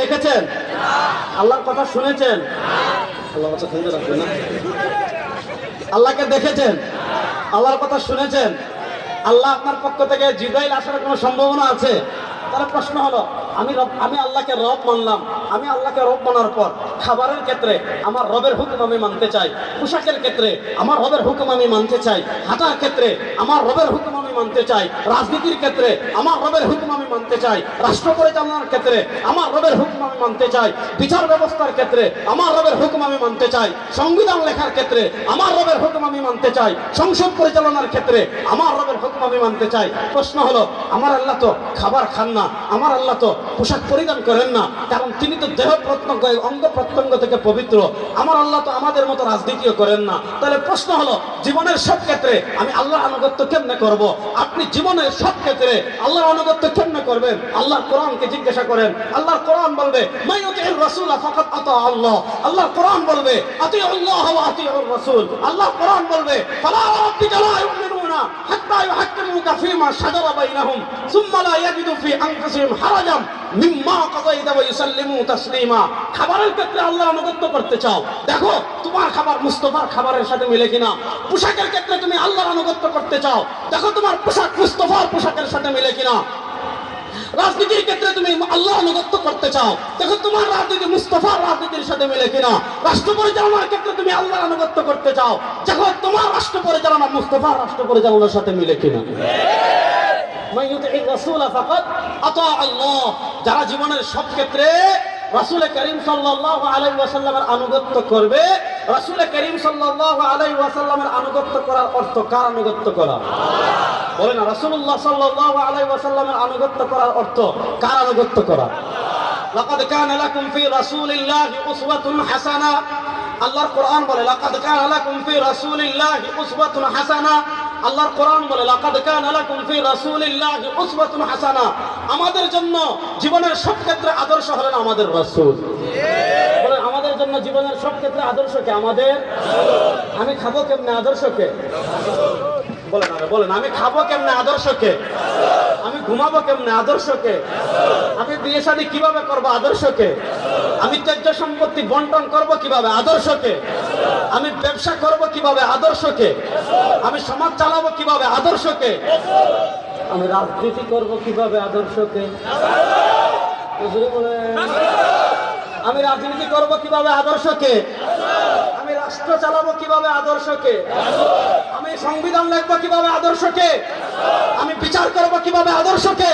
দেখেছেন? আল্লাহর কথা শুনেছেন? আল্লাহ কথা শুনতে রাখবেন না। আল্লাহকে দেখেছেন? আল্লাহর কথা শুনেছেন? আল্লাহ আপনার পক্ষ থেকে জিবরাইল আসার কোনো সম্ভাবনা আছে? তাহলে প্রশ্ন হলো, আমি আল্লাহকে রব মানলাম, আমি আল্লাহকে রব মানার পর খাবারের ক্ষেত্রে আমার রবের হুকুম আমি মানতে চাই, পোশাকের ক্ষেত্রে আমার রবের হুকুম আমি মানতে চাই, হাঁটার ক্ষেত্রে আমার রবের হুকুম আমি মানতে চাই, রাজনীতির ক্ষেত্রে আমার রবের হুকুম আমি মানতে চাই, রাষ্ট্র পরিচালনার ক্ষেত্রে আমার রবের হুকুম আমি মানতে চাই, বিচার ব্যবস্থার ক্ষেত্রে আমার রবের হুকুম আমি মানতে চাই, সংবিধান লেখার ক্ষেত্রে আমার রবের হুকুম আমি মানতে চাই, সংসদ পরিচালনার ক্ষেত্রে আমার রবের হুকুম আমি মানতে চাই। প্রশ্ন হলো, আমার আল্লাহ তো খাবার খান না, আমার আল্লাহ তো পোশাক পরিধান করেন না, কারণ তিনি তো দেহ প্রত্যঙ্গ অঙ্গ প্রত্যঙ্গ থেকে পবিত্র। আমার আল্লাহ তো আমাদের মতো রাজনীতিও করেন না। তাহলে প্রশ্ন হলো, জীবনের সব ক্ষেত্রে আমি আল্লাহর আনুগত্য কেমনে করব? আপনি জীবনের সব ক্ষেত্রে আল্লাহর আনুগত্য কেমনে করবেন? আল্লাহর কোরআনকে জিজ্ঞাসা করেন। আল্লাহর কোরআন বলবে, মাইয়ুতির রাসূল ফাকাদ আতা আল্লাহ। আল্লাহর কোরআন বলবে, আতিউল্লাহ ওয়া আতিউর রাসূল। আল্লাহর কোরআন বলবে, ফালা রাব্বিকা লা ইউমিনুনা হাত্তা ইউহাক্কিমুকা ফীমা শাজারা বাইনাহুম সুম্মা লা ইয়াজিদু ফি আনফুসিহিম হারাজাম মিম্মা কাযাইতা ওয়া ইউসাল্লিমু তাসলিমা। খাবারের ক্ষেত্রে আল্লাহর আনুগত্য করতে চাও, দেখো তোমার খাবার মুস্তাফার খাবারের সাথে মিলে কিনা। পোশাকের ক্ষেত্রে তুমি আল্লাহর আনুগত্য করতে চাও, দেখো তোমার পোশাক মুস্তাফার পোশাকের সাথে মিলে কিনা। রাজনীতির ক্ষেত্রে তুমি আল্লাহর আনুগত্য করতে চাও, দেখো তোমার রাজনীতি মুস্তাফার রাজনীতির সাথে মিলে কিনা। রাষ্ট্র পরিচালনার ক্ষেত্রে তুমি আল্লাহর আনুগত্য করতে চাও, দেখো তোমার রাষ্ট্র পরিচালনা মুস্তাফার রাষ্ট্র পরিচালনার সাথে মিলে কিনা। মাইয়ুতির রাসূল ফাকাদ আতা আল্লাহ। যারা জীবনের সব ক্ষেত্রে রাসূল করিম সাল্লাল্লাহু আলাইহি ওয়াসাল্লামের আনুগত্য করবে, রাসূল করিম সাল্লাল্লাহু আলাইহি ওয়াসাল্লামের আনুগত্য করার অর্থ কার আনুগত্য করা? বলেন না, রাসূলুল্লাহ সাল্লাল্লাহু আলাইহি ওয়াসাল্লামের আনুগত্য করার অর্থ কার আনুগত্য করা? লাকাদ কানা লাকুম ফি রাসূলিল্লাহি উসওয়াতুন হাসানাহ। আল্লাহর কোরআন বলে, লাকাদ কানা লাকুম ফি রাসূলিল্লাহি উসওয়াতুন হাসানাহ। আল্লাহর কোরআন বলে, লাকাদ কানা লাকুম ফি রাসূলিল্লাহি উসওয়াতুন হাসানাহ। আমাদের জন্য জীবনের সব ক্ষেত্রে আদর্শ হলেন আমাদের রাসূল। বলে, আমাদের জন্য জীবনের সব ক্ষেত্রে আদর্শ কে? আমাদের। আমি খাবো কেমনে? আদর্শ কে? বলেন, আমি খাবো কেমনে? আদর্শ কে? আমি ঘুমাবো কেমনে? আদর্শ কে? আমি বিয়ে শাদী কিভাবে করবো? আদর্শ কে? আমি ত্যায্য সম্পত্তি বন্টন করবো কিভাবে? আদর্শ কে? আমি ব্যবসা করবো কিভাবে? আদর্শ কে? আমি সমাজ চালাবো কিভাবে? আদর্শ কে? আমি রাজনীতি করবো কিভাবে? আদর্শ কে? আমি রাজনীতি করবো কিভাবে? আদর্শ কে? আমি রাষ্ট্র চালাবো কিভাবে? আদর্শ কে? আমি সংবিধান লিখবো কিভাবে? আদর্শ কে? আমি বিচার করবো কিভাবে? আদর্শ কে?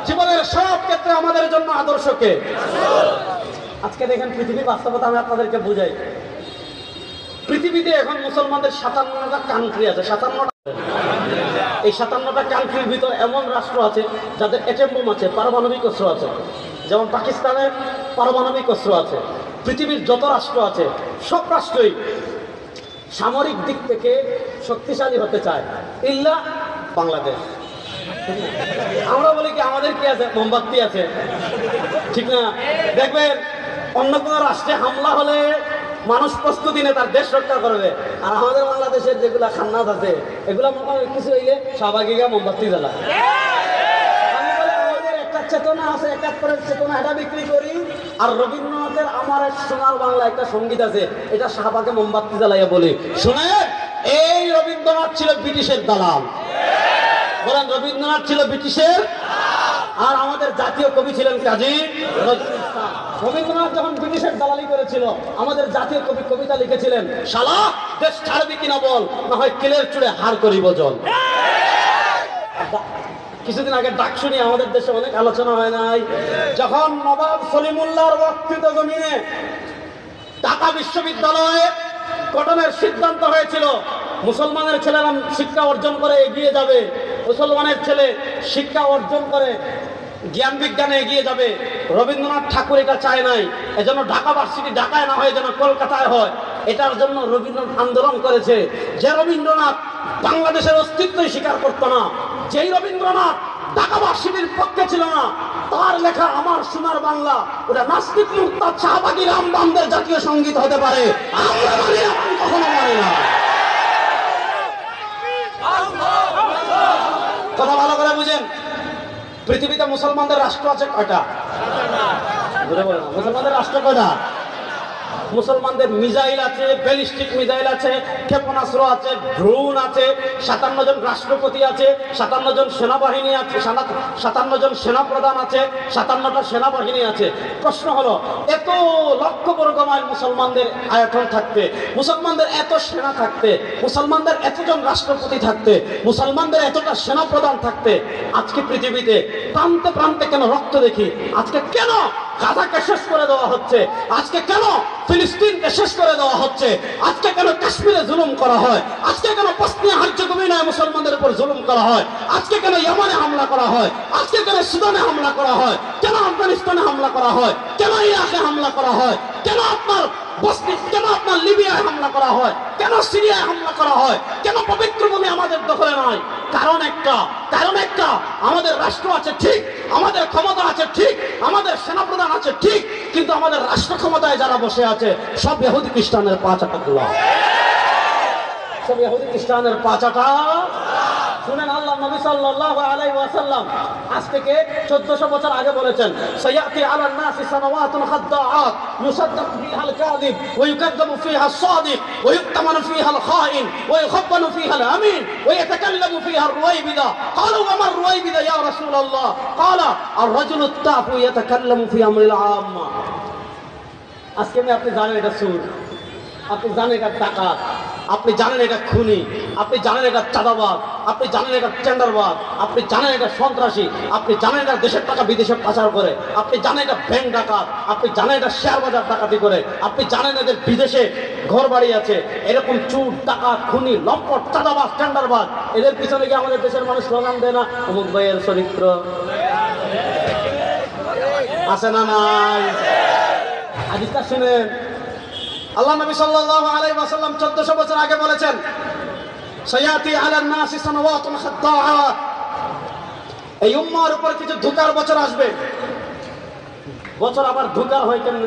জীবনের সব ক্ষেত্রে আমাদের জন্য আদর্শ কে? আজকে দেখেন পৃথিবীর বাস্তবতা আমি আপনাদেরকে বুঝাই। পৃথিবীতে এখন মুসলমানদের 57টা কান্ট্রি আছে। 57টা। এই 57টা কান্ট্রির ভিতর এমন রাষ্ট্র আছে যাদের অ্যাটম বোম আছে, পারমাণবিক অস্ত্র আছে। যেমন পাকিস্তানের পারমাণবিক অস্ত্র আছে। পৃথিবীর যত রাষ্ট্র আছে সব রাষ্ট্রই সামরিক দিক থেকে শক্তিশালী হতে চায়, ইল্লা বাংলাদেশ। আমরা বলি কি, আমাদের কি আছে? মোমবাতি আছে, ঠিক না? দেখবেন অন্য কোনো রাষ্ট্রে হামলা হলে মানুষ প্রস্তুতি নেয় তার দেশ রক্ষা করবে, আর আমাদের বাংলাদেশের যেগুলা খান্নাত আছে এগুলা মোটামুটি কিছু হইলে স্বাভাবিক মোমবাতি জ্বালায়। চেতনা আছে, একাত্তরের চেতনা, এটা বিক্রি করি। আর রবীন্দ্রনাথের আমার সোনার বাংলা একটা সঙ্গীত আছে, এটা শাহবাগে মোমবাতি জ্বালাইয়া বলি। শুনে, এই রবীন্দ্রনাথ ছিল ব্রিটিশের দালাল। বলেন, রবীন্দ্রনাথ ছিল ব্রিটিশের, আর আমাদের জাতীয় কবি ছিলেন কাজী নজরুল ইসলাম। রবীন্দ্রনাথ যখন ব্রিটিশের দালালি করেছিল, আমাদের জাতীয় কবি কবিতা লিখেছিলেন, শালা দেশ ছাড়বি কিনা বল, না হয় কিলের চুড়ে হার করিব জল। কিছুদিন আগে ডাক শুনি আমাদের দেশে অনেক আলোচনা হয় নাই, যখন নবাব সলিমুল্লাহর বক্তৃতা জমিনে ঢাকা বিশ্ববিদ্যালয়ে গঠনের সিদ্ধান্ত হয়েছিল, মুসলমানের ছেলেরা শিক্ষা অর্জন করে এগিয়ে যাবে, মুসলমানের ছেলে শিক্ষা অর্জন করে জ্ঞান বিজ্ঞানে এগিয়ে যাবে। রবীন্দ্রনাথ ঠাকুর এটা চায় নাই, এজন্য ঢাকা ভার্সিটি ঢাকায় না হয়, যেন কলকাতায় হয়। এটার জন্য রবীন্দ্রনাথ আন্দোলন করেছে। যে রবীন্দ্রনাথ বাংলাদেশের অস্তিত্বই স্বীকার করতো না, যেই রবীন্দ্রনাথ ঢাকা ভার্সিটির পক্ষে ছিল না, তার লেখা আমার সোনার বাংলা ওটা নাস্তিক মুরতাদ শাহবাগী রামবামদের জাতীয় সঙ্গীত হতে পারে, আমরা মানি না, কখনো মানি না। কথা ভালো করে বুঝেন, পৃথিবীতে মুসলমানদের রাষ্ট্র আছে কয়টা? মুসলমানদের রাষ্ট্র কয়টা? মুসলমানদের মিসাইল আছে, ব্যালিস্টিক মিসাইল আছে, ক্ষেপণাস্ত্র আছে, ড্রোন আছে, 57 জন রাষ্ট্রপতি আছে, 57 জন সেনাবাহিনী আছে, 57 জন সেনাপ্রধান আছে, 57টা সেনাবাহিনী আছে। প্রশ্ন হলো, এত লক্ষ বর্গ মাইল মুসলমানদের আয়তন থাকতে, মুসলমানদের এত সেনা থাকতে, মুসলমানদের এতজন রাষ্ট্রপতি থাকতে, মুসলমানদের এতটা সেনাপ্রধান থাকতে, আজকে পৃথিবীতে প্রান্তে প্রান্তে কেন রক্ত দেখি? আজকে কেন গাজাকে শেষ করে দেওয়া হচ্ছে? আজকে কেন ফিলিস্তিনকে শেষ করে দেওয়া হচ্ছে? আজকে কেন কাশ্মীরে জুলুম করা হয়? আজকে কেন বসনিয়া হার্জেগোভিনায় মুসলমানদের উপর জুলুম করা হয়? আজকে কেন ইয়েমেনে হামলা করা হয়? আজকে কেন সুদানে হামলা করা হয়? কেন আফগানিস্তানে হামলা করা হয়? কেন ইরাকে হামলা করা হয়? কেন আপনার কেন আপনার লিবিয়ায় হামলা করা হয়? কেন সিরিয়ায় হামলা করা হয়? কেন পবিত্র ভূমি আমাদের দখলে নয়? কারণ একটা, আমাদের রাষ্ট্র আছে ঠিক, আমাদের ক্ষমতা আছে ঠিক, আমাদের সেনাপ্রধান আছে ঠিক, কিন্তু আমাদের রাষ্ট্র ক্ষমতায় যারা বসে আছে সব ইহুদি খ্রিস্টানের পাঁচাটা খোলা, সব ইহুদি খ্রিস্টানের পাঁচাটা। শুনেন, আল্লাহ নবী সাল্লাল্লাহু আলাইহি ওয়াসাল্লাম আজ থেকে 1400 বছর আগে বলেছেন, সায়াতি আলান নাসি সানাওয়াতুন খাদ্দাআত ইউসাদ্দাকু ফিহাল কাযিব ওয়া ইউকাযযাবু ফিহা আস-সাদিক ওয়া ইউতামানু ফিহা আল-খাইন ওয়া ইউখাব্বানু ফিহা আল-আমিন ওয়া ইয়াতাকাল্লামু ফিহা আর-রুওয়াইবিদা। ক্বালু ওয়া মা আর-রুওয়াইবিদা ইয়া রাসূলুল্লাহ? ক্বালা আর-রাজুলু আত-তাফু ইয়াতাকাল্লামু ফি আমরিল আম্মা। আজকে আপনি জানেন এটা সুর, আপনি জানেন এটা ডাকাত, আপনি জানেন এটা খুনি, আপনি জানেন এটা চাঁদাবাজ, আপনি জানেন এটা টেন্ডারবাজ, আপনি জানেন এটা সন্ত্রাসী, আপনি জানেন এটা দেশের টাকা বিদেশে পাচার করে, আপনি জানেন এটা ব্যাংক ডাকাত, আপনি জানেন এটা শেয়ার বাজার ডাকাতি করে, আপনি জানেন এদের বিদেশে ঘর বাড়ি আছে। এরকম চুর, ডাকাত, খুনি, লম্পট, চাঁদাবাজ, টেন্ডারবাজ, এদের পিছনে কি আমাদের দেশের মানুষ স্লোগান দেয় না, অমুক ভাইয়ের চরিত্র আছে না নাই? হাদিসটা শুনেন, আল্লাহ নবী সাল্লাল্লাহু আলাইহি ওয়াসাল্লাম 1400 বছর আগে বলেছেন, সায়াতি আলান নাসি সানাওয়াতুন খাদ্দাআত, এই উম্মাহর উপর কিছু ধোঁকার বছর আসবে। বছর আবার ধোঁকার হয় কেমন?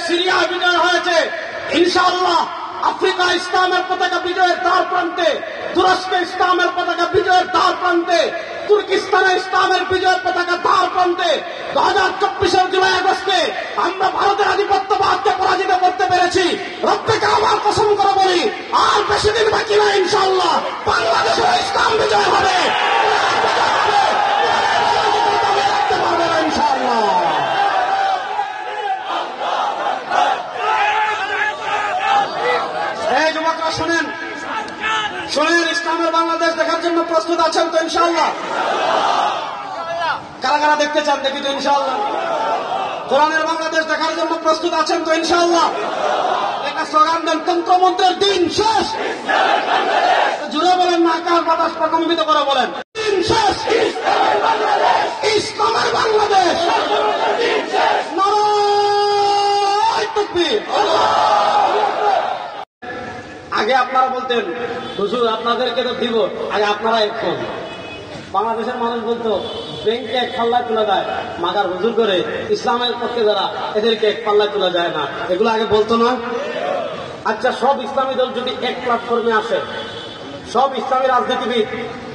সিরিয়া বিজয় হয়েছে ইনশাআল্লাহ, আফ্রিকা ইসলামের পতাকা বিজয়ের দ্বার প্রান্তে, তুরস্কে ইসলামের পতাকা বিজয়ের দ্বার প্রান্তে, তুর্কিস্তানে ইসলামের বিজয়ের পতাকা দ্বার প্রান্তে। 2024 জুলাই আগস্টে আমরা ভারতের আধিপত্যবাদকে পরাজিত করতে পেরেছি। রব্বে কাবার কসম করে বলি, আর বেশি দিন বাকি না, ইনশাআল্লাহ বাংলাদেশে ইসলাম বিজয় হবে। এই যুবকরা শুনেন, ইসলামের বাংলাদেশ দেখার জন্য প্রস্তুত আছেন তো ইনশাআল্লাহ? কারা কারা দেখতে চান দেখি তো ইনশাআল্লাহ? কোরআনের বাংলাদেশ দেখার জন্য প্রস্তুত আছেন তো ইনশাআল্লাহ? একটা স্লোগান দেন, তন্ত্রমন্ত্রের দিন শেষ। জুড়ে বলেন না, আকাশ বাতাস প্রকম্পিত করে বলেন, দিন শেষ, ইসলামের বাংলাদেশ। নারায়ে তাকবীর। আগে আপনারা বলতেন, হুজুর আপনাদেরকে তো দিব, আগে আপনারা এখন। বাংলাদেশের মানুষ বলতো, ব্যাংকে এক পাল্লায় তোলা যায়, মাগার হুজুর করে ইসলামের পক্ষে যারা, এদেরকে এক পাল্লায় তোলা যায় না, এগুলো আগে বলতো না? আচ্ছা, সব ইসলামী দল যদি এক প্ল্যাটফর্মে আসে, সব ইসলামী রাজনীতিবিদ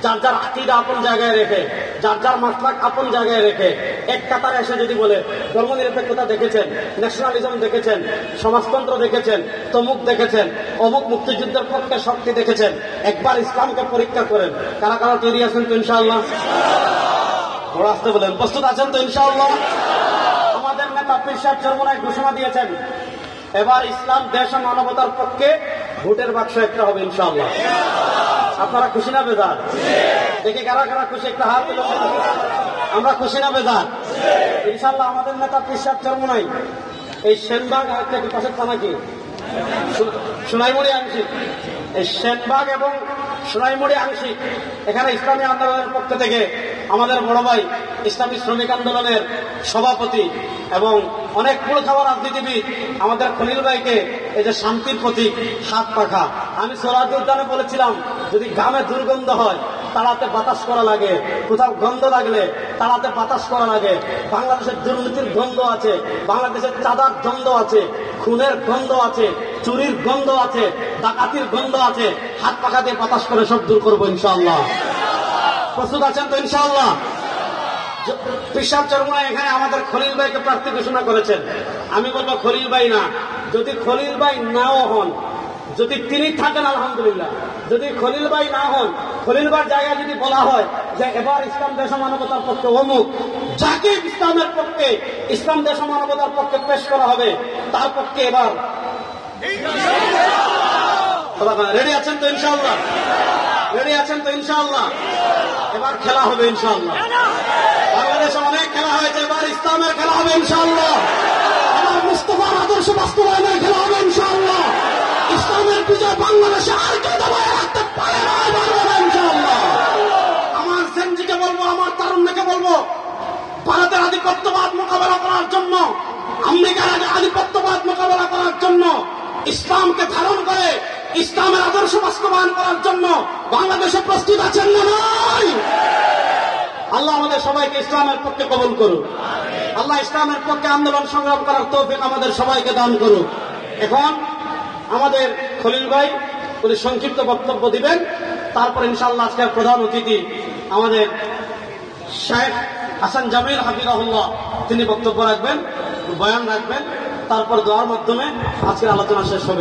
যার যার আকীদা আপন জায়গায় রেখে, যার যার মাসলাক আপন জায়গায় রেখে এক কাতারে এসে যদি বলে, ধর্মনিরপেক্ষতা দেখেছেন, ন্যাশনালিজম দেখেছেন, সমাজতন্ত্র দেখেছেন, তমুক দেখেছেন, অমুক মুক্তিযুদ্ধের পক্ষে শক্তি দেখেছেন, একবার ইসলামকে পরীক্ষা করেন, কারা কারা তৈরি আছেন তো ইনশাআল্লাহ? বড় আসতে বলেন, প্রস্তুত আছেন তো ইনশাআল্লাহ? আমাদের নেতা পীর সাহেব চরমোনাই ঘোষণা দিয়েছেন, এবার ইসলাম দেশ ও মানবতার পক্ষে ভোটের বাক্স একটা হবে ইনশাআল্লাহ। আপনারা খুশি না বেজার? দেখি কারা কারা খুশি, একটা হাত তুলে। আমরা খুশি না বেজার? ইনশাআল্লাহ আমাদের নেতা পীর সাহেব চরমোনাই এই সেনবাগ আরেকটা কি পাশের থানা কি সোনাইমুড়ি আংশিক, এই সেনবাগ এবং সোনাইমুড়ি আংশিক, এখানে ইসলামী আন্দোলনের পক্ষ থেকে আমাদের বড় ভাই ইসলামী শ্রমিক আন্দোলনের সভাপতি এবং অনেক পুরো খাওয়া রাজনীতিবিদ আমাদের খলিল ভাইকে এই যে শান্তির প্রতীক হাত পাখা, আমি সোহরাওয়ার্দী উদ্যানে বলেছিলাম, যদি গ্রামে দুর্গন্ধ হয় তাড়াতে বাতাস করা লাগে, কোথাও গন্ধ লাগলে তাড়াতে বাতাস করা লাগে। বাংলাদেশের দুর্নীতির গন্ধ আছে, বাংলাদেশের চাঁদার গন্ধ আছে, খুনের গন্ধ আছে, চুরির গন্ধ আছে, ডাকাতির গন্ধ আছে, হাত পাখা দিয়ে বাতাস করে সব দূর করবো ইনশাআল্লাহ। প্রস্তুত আছেন তো ইনশাআল্লাহ? পিসাব চরমুনা এখানে আমাদের খলিল ভাইকে প্রার্থী ঘোষণা করেছেন। আমি বলবো খলিল ভাই না, যদি খলিল ভাই নাও হন, যদি তিনি থাকেন আলহামদুলিল্লাহ, যদি খলিল ভাই না হন, খলিল ভাইয়ের জায়গায় যদি বলা হয় যে এবার ইসলাম দেশ মানবতার পক্ষে অমুক, যাকে ইসলামের পক্ষে, ইসলাম দেশ মানবতার পক্ষে পেশ করা হবে তার পক্ষে এবার রেডি আছেন তো ইনশাআল্লাহ? রেডি আছেন তো ইনশাআল্লাহ? এবার খেলা হবে ইনশাআল্লাহ। বাংলাদেশে অনেক খেলা হয়েছে, এবার ইসলামের খেলা হবে ইনশাআল্লাহ। এবার মুস্তাফার আদর্শ বাস্তবায়নের খেলা হবে ইনশাআল্লাহ। ইসলামের বিজয় বাংলাদেশে আর কেউ দবায় রাখতে পারে না, ইনশাআল্লাহ। আমার সেনজিকে বলবো, আমার তারুণ্যকে বলবো, ভারতের আধিপত্যবাদ মোকাবেলা করার জন্য, আমেরিকার আধিপত্যবাদ মোকাবেলা করার জন্য, ইসলামকে ধারণ করে ইসলামের আদর্শ বাস্তবায়ন করার জন্য বাংলাদেশে প্রস্তুত আছেন না নাই? আল্লাহ আমাদের সবাইকে ইসলামের পক্ষে কবুল করুন। আল্লাহ ইসলামের পক্ষে আন্দোলন সংগ্রাম করার তৌফিক আমাদের সবাইকে দান করুন। এখন আমাদের খলিল ভাই উনি সংক্ষিপ্ত বক্তব্য দিবেন, তারপর ইনশাআল্লাহ আজকের প্রধান অতিথি আমাদের শেখ হাসান জামিল হাফিজাহুল্লাহ তিনি বক্তব্য রাখবেন, বয়ান রাখবেন, তারপর দোয়ার মাধ্যমে আজকের আলোচনা শেষ হবে।